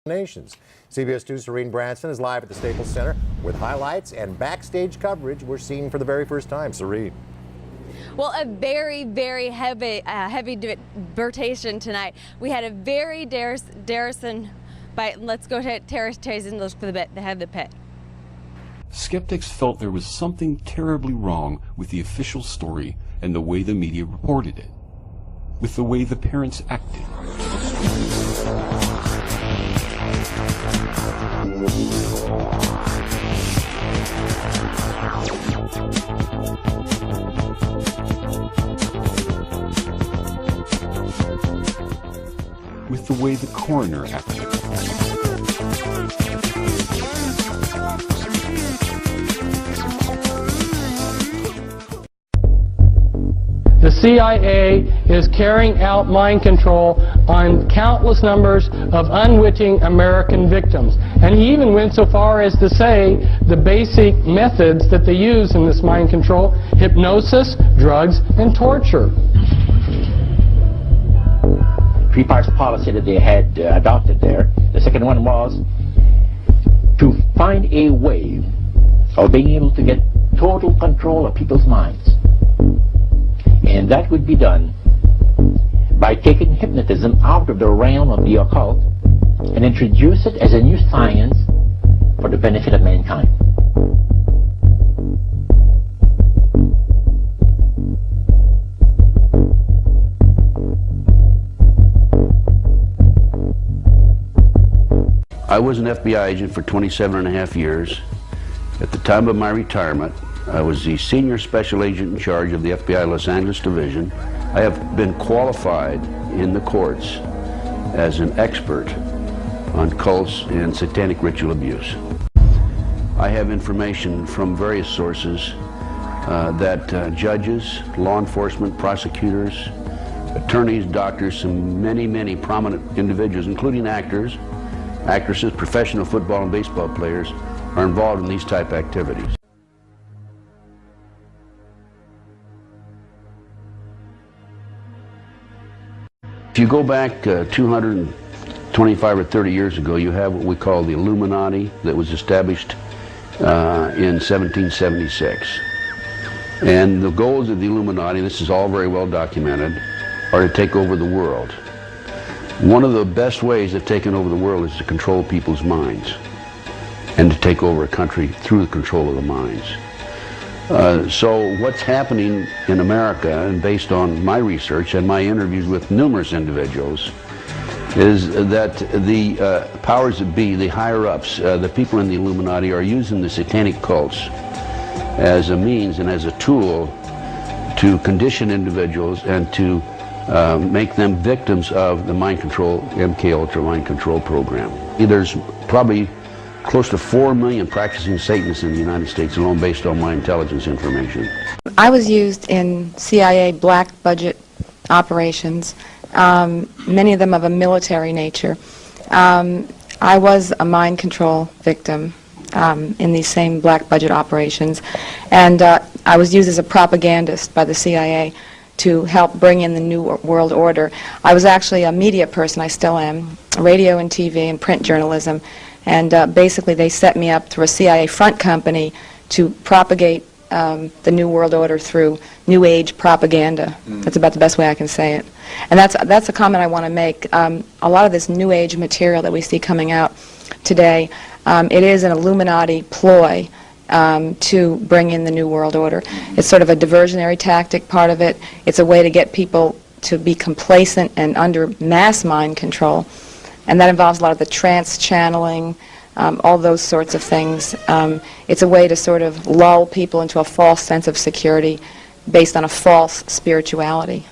Nations. CBS 2's Serene Branson is live at the Staples Center with highlights and backstage coverage we're seeing for the very first time. Serene. Well, a very, very heavy debatation tonight. We had a very Darrison, but let's go to Terrace and look for the head of the pit. Skeptics felt there was something terribly wrong with the official story and the way the media reported it, with the way the parents acted. With the way the coroner acted. The CIA is carrying out mind control on countless numbers of unwitting American victims. And he even went so far as to say the basic methods that they use in this mind control: hypnosis, drugs, and torture. Three parts policy that they had adopted there. The second one was to find a way of being able to get total control of people's minds. And that would be done by taking hypnotism out of the realm of the occult and introduce it as a new science for the benefit of mankind. I was an FBI agent for 27.5 years. At the time of my retirement, I was the senior special agent in charge of the FBI Los Angeles Division. I have been qualified in the courts as an expert on cults and satanic ritual abuse. I have information from various sources that judges, law enforcement, prosecutors, attorneys, doctors, and many prominent individuals, including actors, actresses, professional football and baseball players, are involved in these type activities. If you go back 225 or 30 years ago, you have what we call the Illuminati that was established in 1776. And the goals of the Illuminati, this is all very well documented, are to take over the world. One of the best ways of taking over the world is to control people's minds and to take over a country through the control of the minds. So what's happening in America, and based on my research and my interviews with numerous individuals, is that the powers that be, the higher-ups, the people in the Illuminati, are using the satanic cults as a means and as a tool to condition individuals and to make them victims of the mind control, MKUltra mind control program. There's probably close to 4 million practicing Satanists in the United States alone, based on my intelligence information. I was used in CIA black budget operations, many of them of a military nature. I was a mind control victim in these same black budget operations, and I was used as a propagandist by the CIA to help bring in the New World Order. I was actually a media person, I still am, radio and TV and print journalism, and basically they set me up through a CIA front company to propagate the New World Order through New Age propaganda. That's about the best way I can say it. And that's a comment I want to make. A lot of this New Age material that we see coming out today, it is an Illuminati ploy to bring in the New World Order. It's sort of a diversionary tactic, part of it. It's a way to get people to be complacent and under mass mind control. And that involves a lot of the trance channeling, all those sorts of things. It's a way to sort of lull people into a false sense of security based on a false spirituality.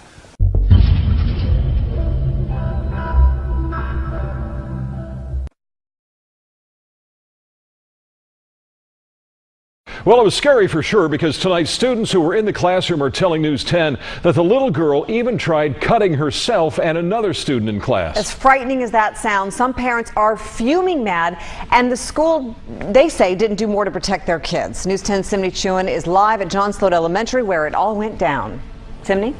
Well, it was scary for sure, because tonight students who were in the classroom are telling News 10 that the little girl even tried cutting herself and another student in class. As frightening as that sounds, some parents are fuming mad, and the school, they say, didn't do more to protect their kids. News 10's Simney Chewin is live at John Sloat Elementary, where it all went down. Simney?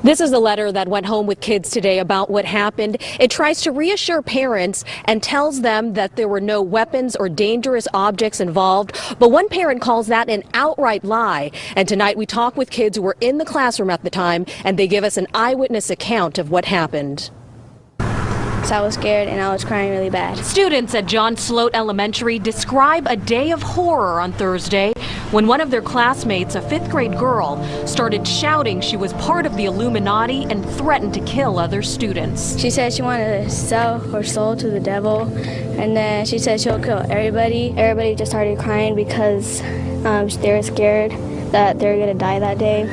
This is a letter that went home with kids today about what happened. It tries to reassure parents and tells them that there were no weapons or dangerous objects involved. But one parent calls that an outright lie. And tonight we talk with kids who were in the classroom at the time, and they give us an eyewitness account of what happened. I was scared and I was crying really bad. Students at John Sloat Elementary describe a day of horror on Thursday when one of their classmates, a 5th grade girl, started shouting she was part of the Illuminati and threatened to kill other students. She said she wanted to sell her soul to the devil, and then she said she'll kill everybody. Everybody just started crying because they were scared that they were going to die that day.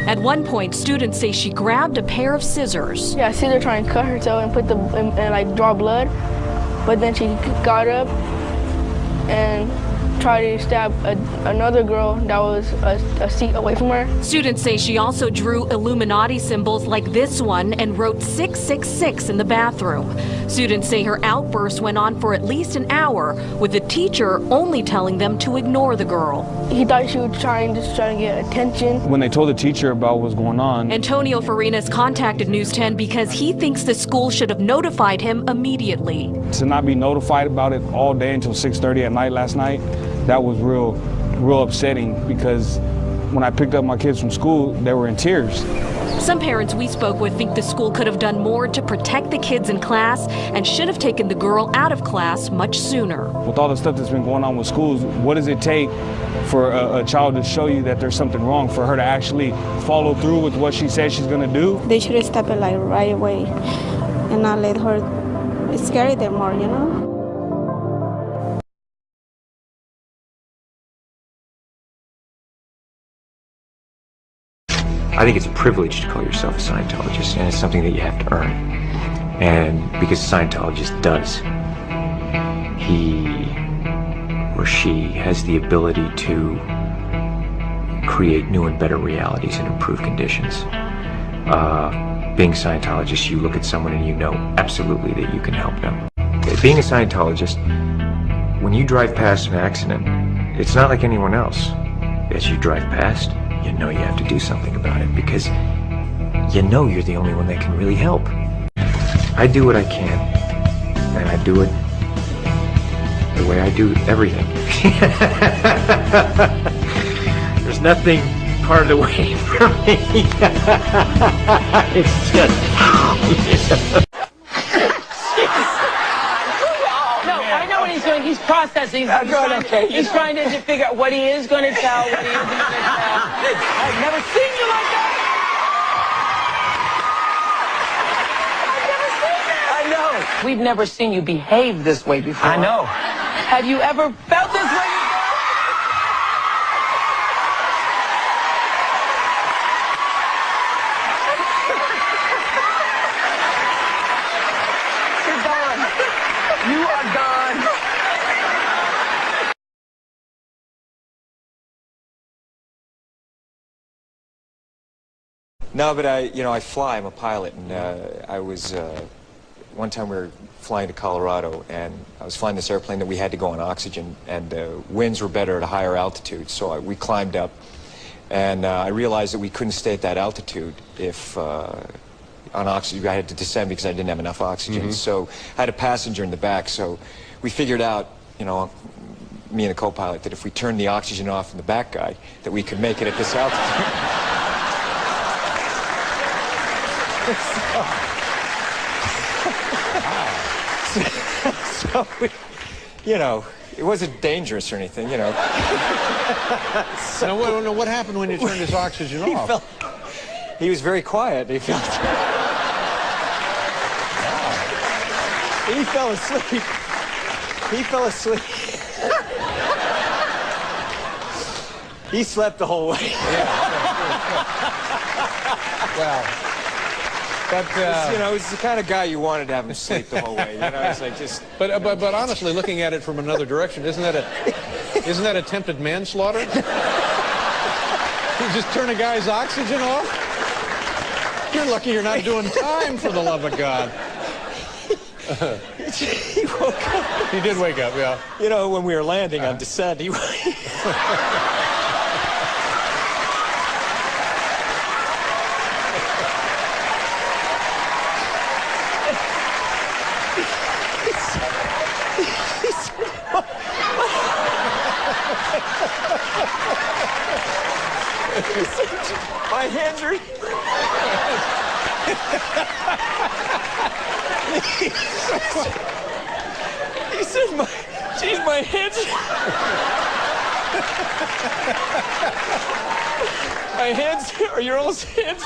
At one point, students say she grabbed a pair of scissors. Yeah, I see her trying to cut herself and put and like draw blood, but then she got up and tried to stab another girl that was a seat away from her. Students say she also drew Illuminati symbols like this one and wrote 666 in the bathroom. Students say her outburst went on for at least an hour, with the teacher only telling them to ignore the girl. He thought she was just trying to get attention. When they told the teacher about what was going on, Antonio Farinas contacted News 10 because he thinks the school should have notified him immediately. to not be notified about it all day until 6:30 at night last night, that was real upsetting, because when I picked up my kids from school, they were in tears. Some parents we spoke with think the school could have done more to protect the kids in class and should have taken the girl out of class much sooner. With all the stuff that's been going on with schools, what does it take for a child to show you that there's something wrong, for her to actually follow through with what she says she's going to do? They should have stepped in like right away and not let her scare them more, you know? I think it's a privilege to call yourself a Scientologist, and it's something that you have to earn. And because a Scientologist does, he or she has the ability to create new and better realities and improve conditions. Being a Scientologist, you look at someone and you know absolutely that you can help them. Being a Scientologist, when you drive past an accident, it's not like anyone else. As you drive past, you know you have to do something about it, because you know you're the only one that can really help. I do what I can, and I do it the way I do everything. There's nothing part of the way for me. It's just... I know what he's doing. He's processing. He's trying to figure out what he is going to tell, what he isn't going to tell. I've never seen you like that. I've never seen that. I know. We've never seen you behave this way before. I know. Have you ever felt this way before? You're gone. You are gone. No, but I fly. I'm a pilot, and I was one time we were flying to Colorado, and I was flying this airplane that we had to go on oxygen, and the winds were better at a higher altitude, so we climbed up, and I realized that we couldn't stay at that altitude if on oxygen. I had to descend because I didn't have enough oxygen. So I had a passenger in the back, so we figured out, me and the co-pilot, that if we turned the oxygen off in the back guy, that we could make it at this altitude. So it wasn't dangerous or anything, Now, what happened when you turned his oxygen off? He was very quiet. He felt... He fell asleep. He fell asleep. He slept the whole way. Well... But he's the kind of guy you wanted to have him sleep the whole way. It's like just. But honestly, looking at it from another direction, isn't that attempted manslaughter? You just turn a guy's oxygen off? You're lucky you're not doing time, for the love of God. He woke up. He did wake up, yeah. When we were landing on descent, he. My hands are... He said, geez, my hands... My hands are your all's hands.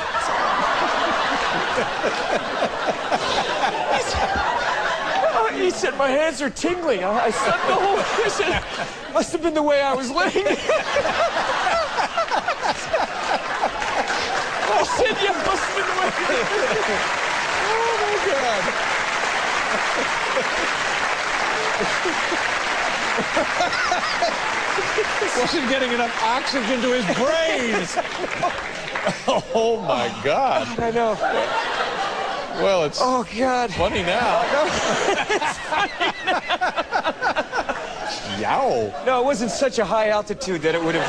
He said, my hands are tingling. I said, no. I said, must have been the way I was laying. I said, yeah, must have been the way I was laying. Oh, my God. Wasn't getting enough oxygen to his brains. Oh, my God. I know. Well, it's oh God. Funny now. No, it's funny now. Yow. No, it wasn't such a high altitude that it would have,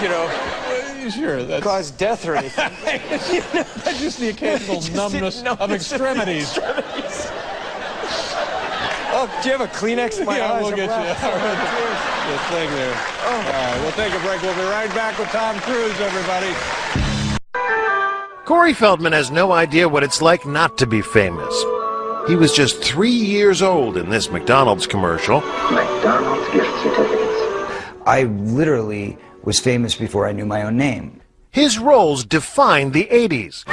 sure, that's... caused death or anything. That's just the occasional numbness of extremities. Oh, do you have a Kleenex? My eyes we'll are get black. you. All right. The thing there. All right, we'll take a break. We'll be right back with Tom Cruise, everybody. Corey Feldman has no idea what it's like not to be famous. He was just 3 years old in this McDonald's commercial. McDonald's gift certificates. I literally was famous before I knew my own name. His roles defined the 80s.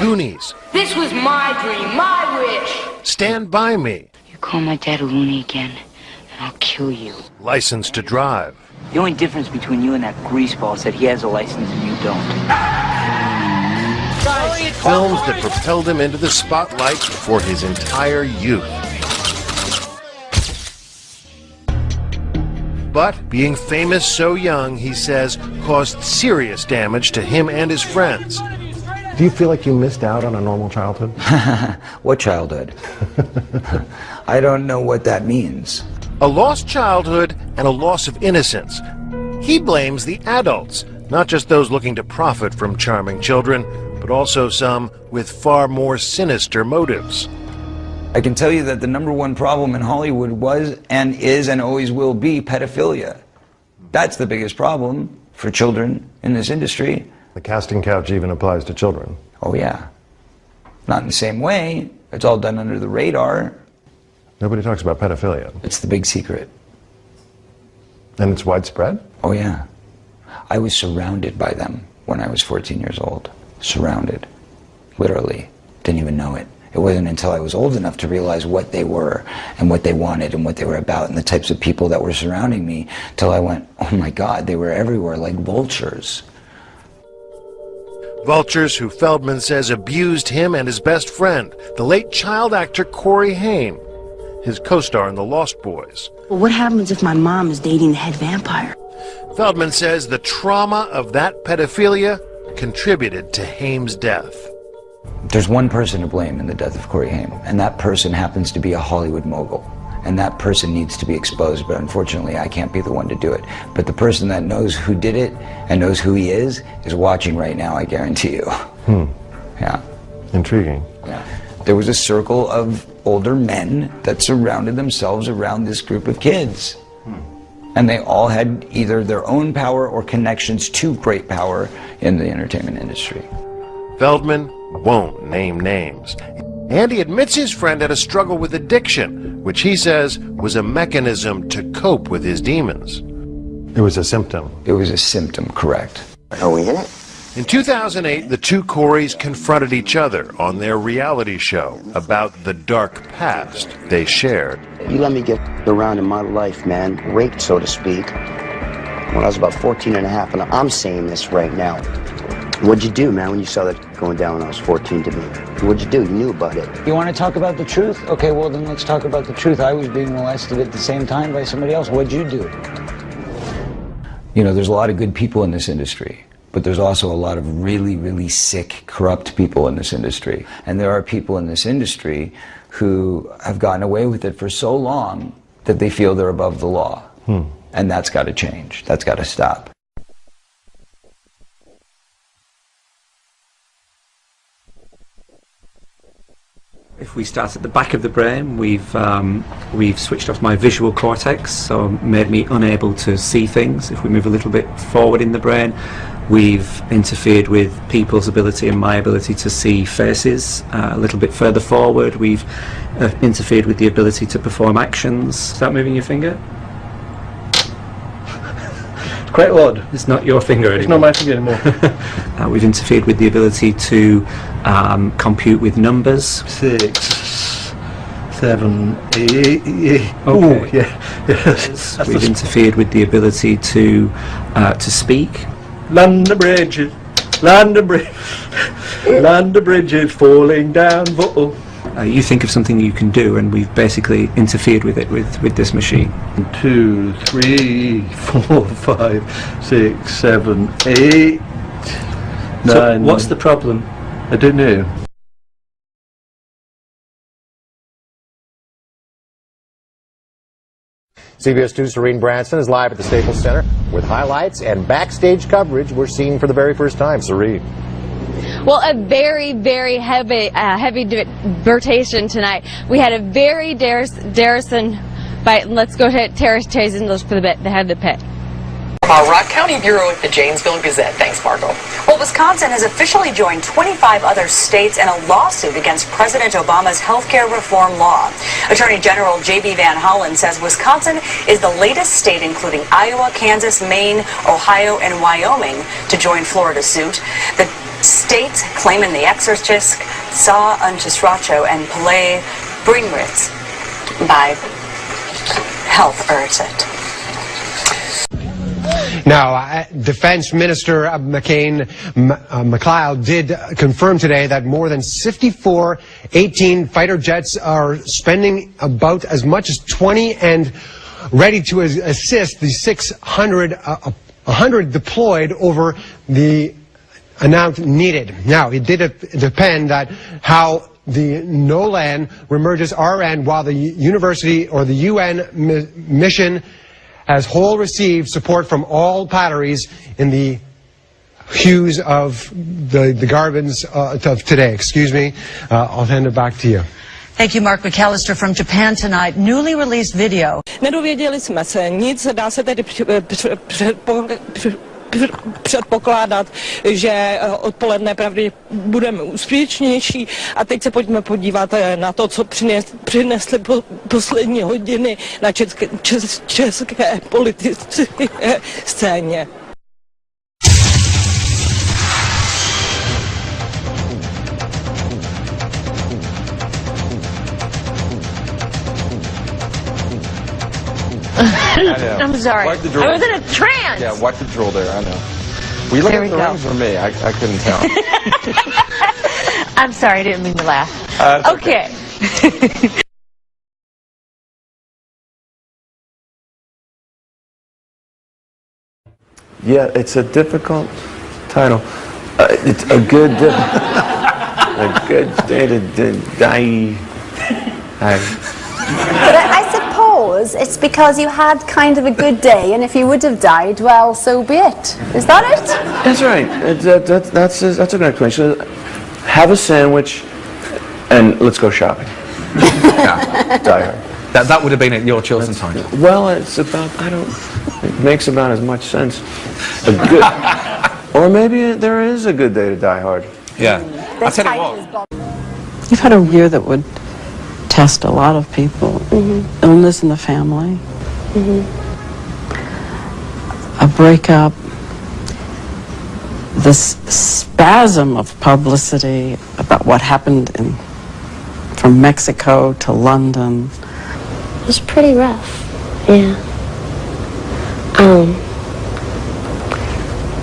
Goonies. This was my dream, my wish. Stand By Me. You call my dad a loony again, and I'll kill you. License to Drive. The only difference between you and that greaseball is that he has a license and you don't. Films that propelled him into the spotlight for his entire youth. But being famous so young, he says, caused serious damage to him and his friends. Do you feel like you missed out on a normal childhood? What childhood? I don't know what that means. A lost childhood and a loss of innocence. He blames the adults, not just those looking to profit from charming children, but also some with far more sinister motives. I can tell you that the #1 problem in Hollywood was and is and always will be pedophilia. That's the biggest problem for children in this industry. The casting couch even applies to children. Oh yeah. Not in the same way. It's all done under the radar. Nobody talks about pedophilia. It's the big secret. And it's widespread? Oh yeah. I was surrounded by them when I was 14 years old. Surrounded. Literally. Didn't even know it. It wasn't until I was old enough to realize what they were and what they wanted and what they were about and the types of people that were surrounding me till I went, oh my God, they were everywhere like vultures. Vultures who Feldman says abused him and his best friend, the late child actor Corey Haim, his co-star in The Lost Boys. Well, what happens if my mom is dating the head vampire? Feldman says the trauma of that pedophilia contributed to Haim's death. There's one person to blame in the death of Corey Haim, and that person happens to be a Hollywood mogul. And that person needs to be exposed, but unfortunately I can't be the one to do it. But the person that knows who did it and knows who he is watching right now, I guarantee you. Yeah. Intriguing. Yeah. There was a circle of older men that surrounded themselves around this group of kids. And they all had either their own power or connections to great power in the entertainment industry. Feldman won't name names. And he admits his friend had a struggle with addiction, which he says was a mechanism to cope with his demons. It was a symptom. It was a symptom, correct. Are we in it? In 2008, the two Coreys confronted each other on their reality show about the dark past they shared. You let me get around in my life, man, raped, so to speak, when I was about 14 and a half, and I'm saying this right now. What'd you do, man, when you saw that going down when I was 14 to me? What'd you do? You knew about it. You want to talk about the truth? Okay, well then let's talk about the truth. I was being molested at the same time by somebody else. What'd you do? You know, there's a lot of good people in this industry, but there's also a lot of really, really sick, corrupt people in this industry. And there are people in this industry who have gotten away with it for so long that they feel they're above the law. And that's got to change. That's got to stop. If we start at the back of the brain, we've switched off my visual cortex, so made me unable to see things. If we move a little bit forward in the brain, We've interfered with people's ability and my ability to see faces a little bit further forward. We've interfered with the ability to perform actions. Start moving your finger. It's quite odd. It's not your finger anymore. It's not my finger anymore. We've interfered with the ability to compute with numbers. 6, 7, 8. Okay. Oh, yeah. Yes. We've interfered with the ability to speak. Land of bridges, land of bridges, land of bridges falling down. You think of something you can do, and we've basically interfered with it with this machine. 2, 3, 4, 5, 6, 7, 8, 9. So what's the problem? I don't know. CBS 2's Serene Branson is live at the Staples Center with highlights and backstage coverage we're seeing for the very first time. Serene. Well, a very, very heavy debatation tonight. We had a very Darrison fight. Let's go to Terrace Chase and look for the head of the pit. From our Rock County Bureau at the Janesville Gazette. Thanks, Margot. Well, Wisconsin has officially joined 25 other states in a lawsuit against President Obama's health care reform law. Attorney General J.B. Van Hollen says Wisconsin is the latest state, including Iowa, Kansas, Maine, Ohio, and Wyoming, to join Florida's suit. The states claiming the Exorcist, Sa Unchisracho, and Pele Bringritz by health urgent. Now, Defense Minister McLeod did confirm today that more than 54 18 fighter jets are spending about as much as 20 and ready to assist the 100 deployed over the amount needed. Now, it did depend on how the NOLAN remerges RN, while the university or the UN mission as whole received support from all batteries in the hues of the garbins of today. Excuse me. I'll hand it back to you. Thank you, Mark McAllister from Japan tonight. Newly released video. Nedověděli jsme se nic, dá se tedy předpokládat, že odpoledne pravděpodobně budeme úspěšnější. A teď se pojďme podívat na to, co přinesly poslední hodiny na české politické scéně. I'm sorry. I was in a trance. Yeah, watch the drill there. I know. Were you looking at the rings or me? I couldn't tell. I'm sorry. I didn't mean to laugh. Okay. Yeah, it's a difficult title. It's a good day to die. But I suppose it's because you had kind of a good day, and if you would have died, well, so be it. Is that it? That's right. That's a good explanation. Have a sandwich, and let's go shopping. Yeah. Die Hard. That would have been your chosen title. Well, it's about, it makes about as much sense. A good, or maybe there is a good day to die hard. Yeah. I'll tell you what. You've had a year that would test a lot of people. Illness in the family. A breakup. This spasm of publicity about what happened from Mexico to London. It was pretty rough, yeah.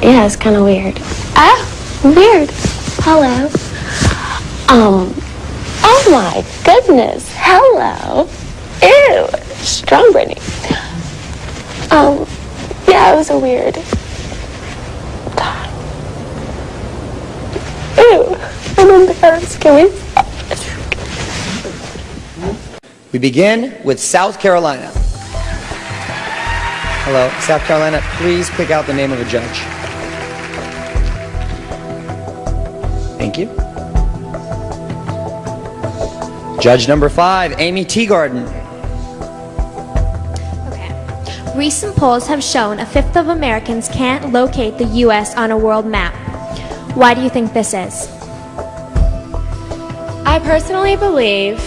Yeah, it's kind of weird. Ah, weird. Hello. Oh my goodness. Hello. Ew. Strong Brittany. Yeah, it was a weird time. Ew. I'm embarrassed. Can we stop? We begin with South Carolina. Hello, South Carolina, please pick out the name of a judge. Thank you. Judge number 5, Amy Teagarden. recent polls have shown a fifth of Americans can't locate the U.S. on a world map. Why do you think this is? I personally believe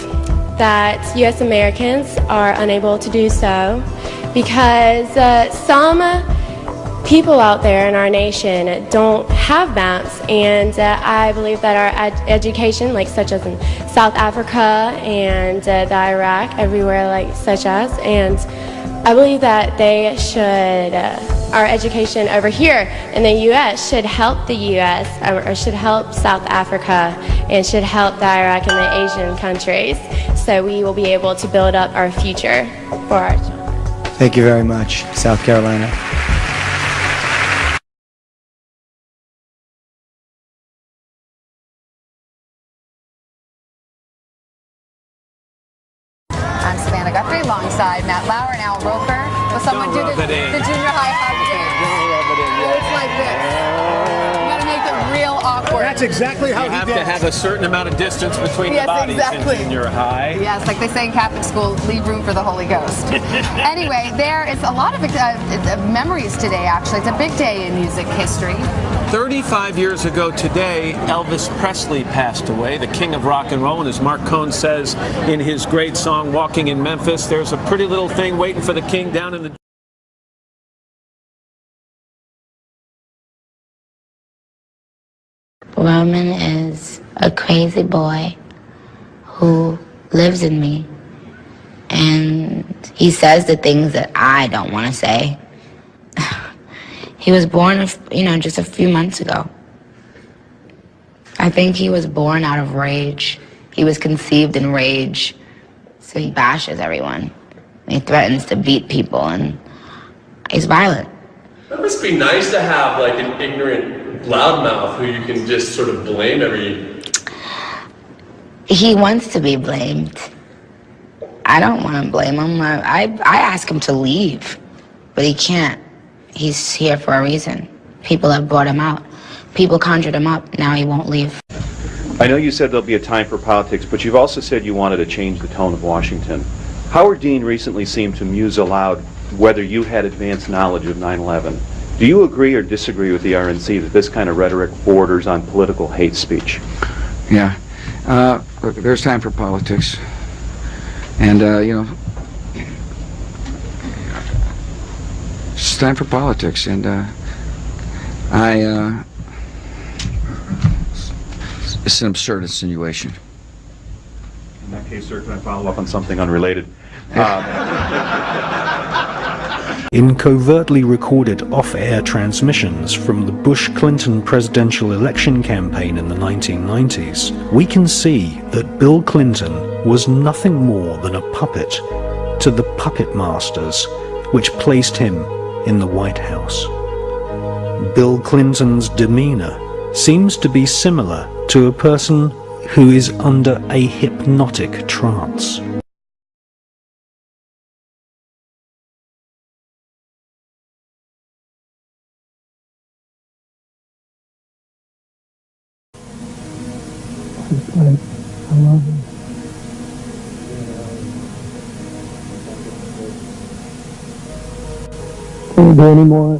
that U.S. Americans are unable to do so because some people out there in our nation don't have maps, and I believe that our education, like such as in South Africa and the Iraq, everywhere like such as, and I believe that they should, our education over here in the U.S. should help the U.S. or should help South Africa and should help the Iraq and the Asian countries, so we will be able to build up our future for our children. Thank you very much, South Carolina. I'm Savannah Guthrie alongside Matt Lauer and Al Roker. Will someone do the junior high hug dance? It's like this. You gotta make it real awkward. That's exactly how you have to have a certain amount of distance between the bodies in junior high. Yes, like they say in Catholic school, leave room for the Holy Ghost. Anyway, there is a lot of memories today, actually. It's a big day in music history. 35 years ago today, Elvis Presley passed away, the king of rock and roll, and as Mark Cohn says in his great song, Walking in Memphis, there's a pretty little thing waiting for the king down in the... Roman is a crazy boy who lives in me, and he says the things that I don't want to say. He was born, just a few months ago. I think he was born out of rage. He was conceived in rage, so he bashes everyone. He threatens to beat people, and he's violent. That must be nice to have like an ignorant loudmouth who you can just sort of blame every... He wants to be blamed. I don't want to blame him. I ask him to leave, but he can't. He's here for a reason. People have brought him out. People conjured him up. Now he won't leave. I know you said there'll be a time for politics, but you've also said you wanted to change the tone of Washington. Howard Dean recently seemed to muse aloud whether you had advanced knowledge of 9/11. Do you agree or disagree with the RNC that this kind of rhetoric borders on political hate speech? Yeah. Look, there's time for politics. And, it's time for politics, and it's an absurd insinuation. In that case, sir, can I follow up on something unrelated? In covertly recorded off-air transmissions from the Bush-Clinton presidential election campaign in the 1990s, we can see that Bill Clinton was nothing more than a puppet to the puppet masters which placed him in the White House. Bill Clinton's demeanor seems to be similar to a person who is under a hypnotic trance. I love him. Can't do any more.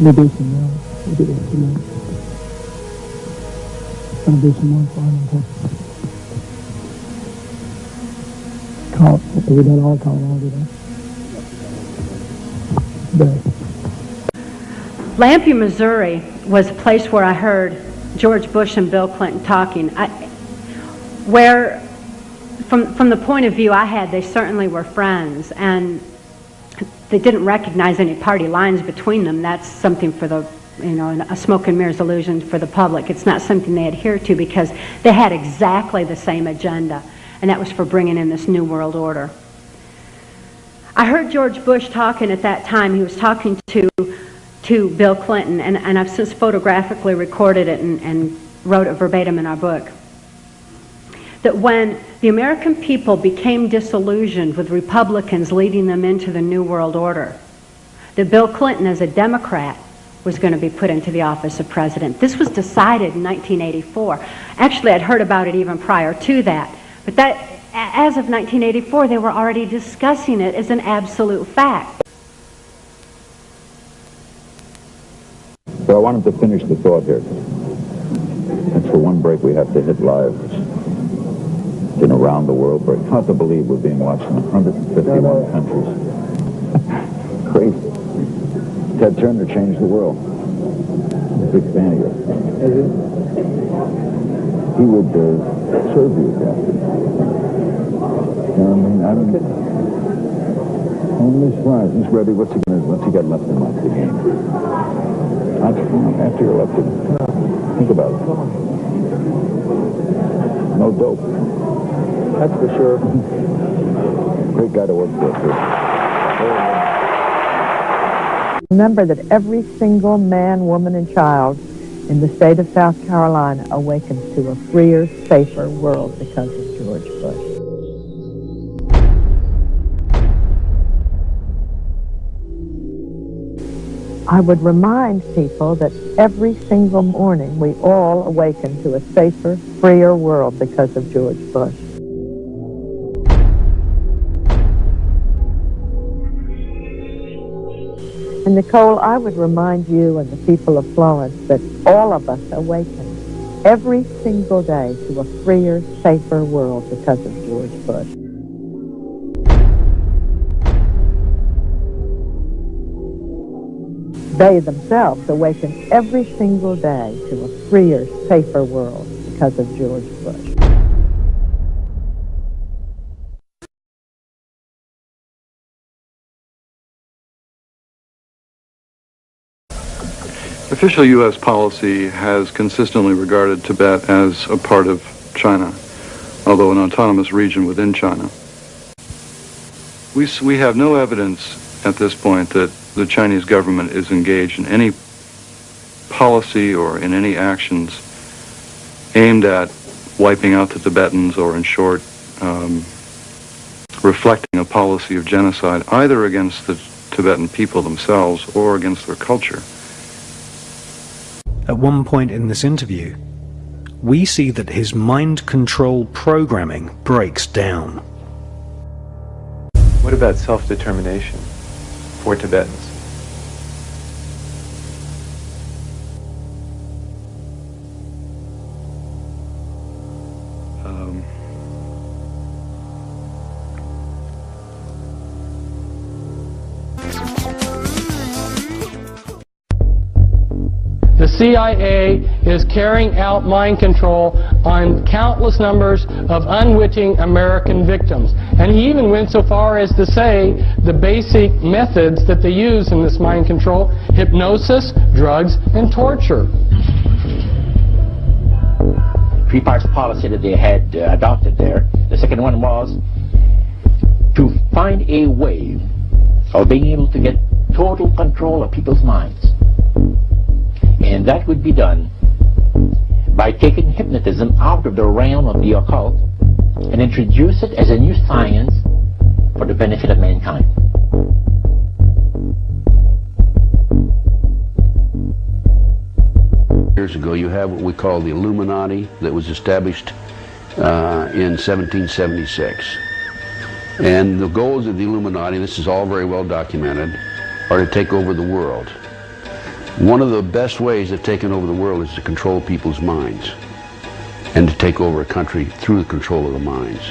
Let me do some more. Let me do some more. I'm gonna do some more final. We done all Colorado today. Lampe, Missouri was a place where I heard George Bush and Bill Clinton talking. From the point of view I had, they certainly were friends, and they didn't recognize any party lines between them. That's something for the, a smoke and mirrors illusion for the public. It's not something they adhere to because they had exactly the same agenda, and that was for bringing in this new world order. I heard George Bush talking at that time. He was talking to Bill Clinton, and I've since photographically recorded it and wrote it verbatim in our book, that when the American people became disillusioned with Republicans leading them into the New World Order, that Bill Clinton, as a Democrat, was going to be put into the office of president. This was decided in 1984. Actually, I'd heard about it even prior to that, but as of 1984, they were already discussing it as an absolute fact. So I wanted to finish the thought here. And for one break, we have to hit live. It's an around the world break. Hard to believe we're being watched in 151 countries. Crazy. Ted Turner changed the world. I'm a big fan of yours. He would serve you, Captain. You know what I mean? I don't get... Miss Fries, Miss Rebby, what's he got left in the game? After you're elected, think about it. No dope. That's for sure. Great guy to work for, too. Remember that every single man, woman, and child in the state of South Carolina awakens to a freer, safer world because of George Bush. I would remind people that every single morning we all awaken to a safer, freer world because of George Bush. And Nicole, I would remind you and the people of Florence that all of us awaken every single day to a freer, safer world because of George Bush. They themselves awaken every single day to a freer, safer world because of George Bush. Official U.S. policy has consistently regarded Tibet as a part of China, although an autonomous region within China. We have no evidence at this point that the Chinese government is engaged in any policy or in any actions aimed at wiping out the Tibetans, or in short, reflecting a policy of genocide either against the Tibetan people themselves or against their culture. At one point in this interview, we see that his mind control programming breaks down. What about self-determination for Tibetans? The CIA is carrying out mind control on countless numbers of unwitting American victims. And he even went so far as to say the basic methods that they use in this mind control: hypnosis, drugs, and torture. 3 parts policy that they had adopted there. The second one was to find a way of being able to get total control of people's minds. And that would be done by taking hypnotism out of the realm of the occult and introduce it as a new science for the benefit of mankind. Years ago, you have what we call the Illuminati that was established in 1776. And the goals of the Illuminati, this is all very well documented, are to take over the world. One of the best ways of taking over the world is to control people's minds and to take over a country through the control of the minds.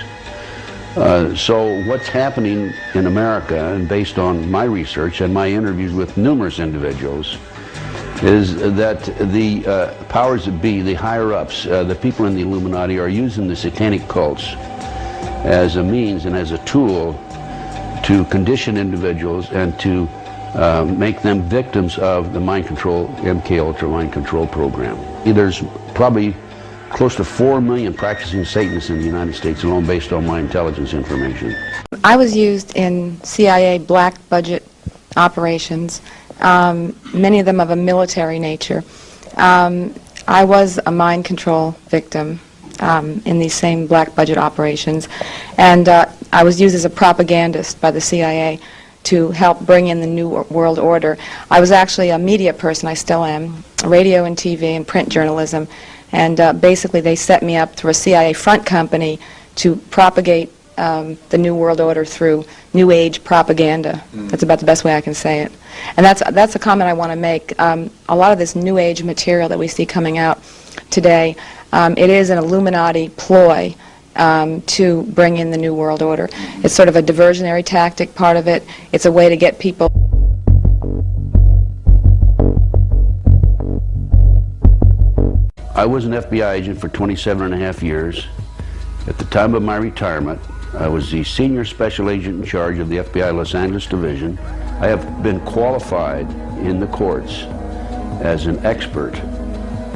So what's happening in America, and based on my research and my interviews with numerous individuals, is that the powers that be, the higher-ups, the people in the Illuminati, are using the satanic cults as a means and as a tool to condition individuals and to make them victims of the mind control, MKUltra mind control program. There's probably close to 4 million practicing Satanists in the United States alone, based on my intelligence information. I was used in CIA black budget operations, many of them of a military nature. I was a mind control victim in these same black budget operations, and I was used as a propagandist by the CIA to help bring in the new world order. I was actually a media person, I still am, radio and TV and print journalism, and basically they set me up through a CIA front company to propagate the New World Order through New Age propaganda. That's about the best way I can say it. And that's a comment I want to make. A lot of this New Age material that we see coming out today, it is an Illuminati ploy to bring in the New World Order. It's sort of a diversionary tactic, part of it. It's a way to get people... I was an FBI agent for 27.5 years. At the time of my retirement, I was the senior special agent in charge of the FBI Los Angeles Division. I have been qualified in the courts as an expert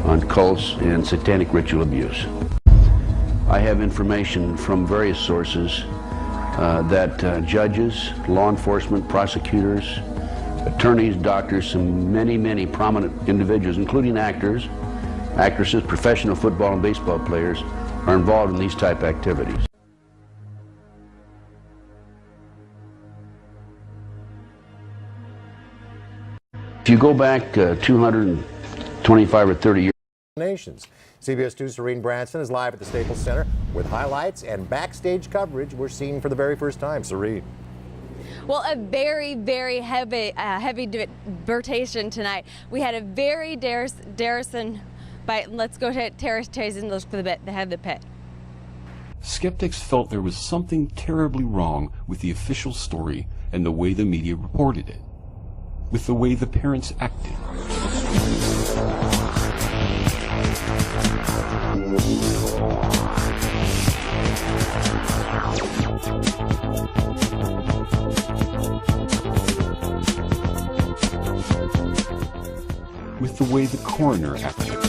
on cults and satanic ritual abuse. I have information from various sources that judges, law enforcement, prosecutors, attorneys, doctors, and many prominent individuals, including actors, actresses, professional football and baseball players, are involved in these type activities. If you go back 225 or 30 years, Nations. CBS 2's Serene Branson is live at the Staples Center with highlights and backstage coverage we're seeing for the very first time. Serene. Well, a very heavy debatation tonight. We had a very Darrison, but let's go to Terrace and look for the head of the pit. Skeptics felt there was something terribly wrong with the official story and the way the media reported it, with the way the parents acted. With the way the coroner acted.